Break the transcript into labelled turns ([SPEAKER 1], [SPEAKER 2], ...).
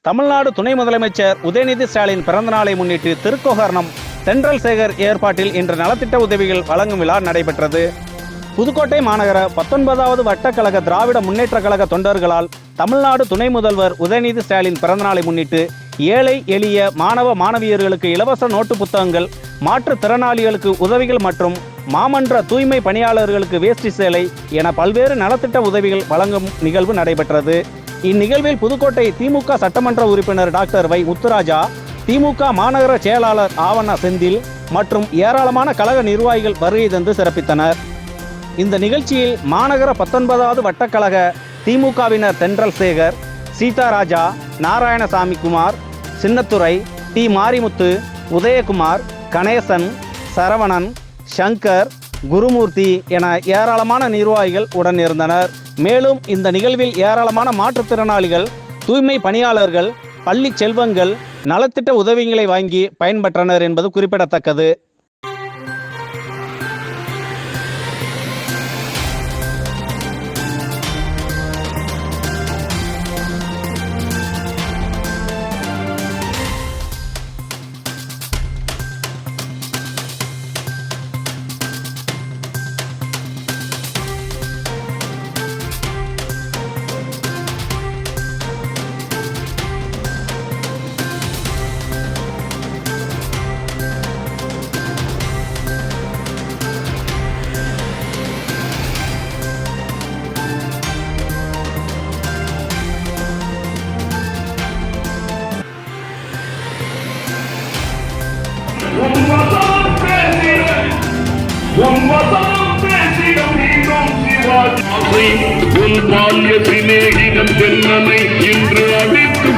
[SPEAKER 1] தமிழ்நாடு துணை முதலமைச்சர் உதயநிதி ஸ்டாலின் பிறந்தநாளை முன்னிட்டு திருக்கோகர்ணம் தென்றல் சேகர் ஏற்பாட்டில் இன்று நலத்திட்ட உதவிகள் வழங்கும் விழா நடைபெற்றது. புதுக்கோட்டை மாநகர 19வது வட்டக்கழக திராவிட முன்னேற்ற கழக தொண்டர்களால் தமிழ்நாடு துணை முதல்வர் உதயநிதி ஸ்டாலின் பிறந்தநாளை முன்னிட்டு ஏழை எளிய மாணவ மாணவியர்களுக்கு இலவச நோட்டு புத்தகங்கள், மாற்றுத்திறனாளிகளுக்கு உதவிகள் மற்றும் மாமன்ற தூய்மை பணியாளர்களுக்கு வேஷ்டி சேலை என பல்வேறு நலத்திட்ட உதவிகள் வழங்கும் நிகழ்வு நடைபெற்றது. இந்நிகழ்வில் புதுக்கோட்டை திமுக சட்டமன்ற உறுப்பினர் டாக்டர் வை முத்துராஜா, திமுக மாநகர செயலாளர் ஆவண்ணா செந்தில் மற்றும் ஏராளமான கழக நிர்வாகிகள் வருகை தந்து சிறப்பித்தனர். இந்த நிகழ்ச்சியில் மாநகர 19வது வட்டக்கழக திமுகவினர் தென்றல் சேகர், சீதாராஜா, நாராயணசாமி குமார், சின்னத்துரை, டி மாரிமுத்து, உதயகுமார், கணேசன், சரவணன், சங்கர், குருமூர்த்தி என ஏராளமான நிர்வாகிகள் உடன் இருந்தனர். மேலும் இந்த நிகழ்வில் ஏராளமான மாற்றுத்திறனாளிகள், தூய்மை பணியாளர்கள், பள்ளி செல்வங்கள் நலத்திட்ட உதவிகளை வாங்கி பயன்பெற்றனர் என்பது குறிப்பிடத்தக்கது.
[SPEAKER 2] உன் பால்ய சிநேகிதன் தென்னனை இன்று அடித்து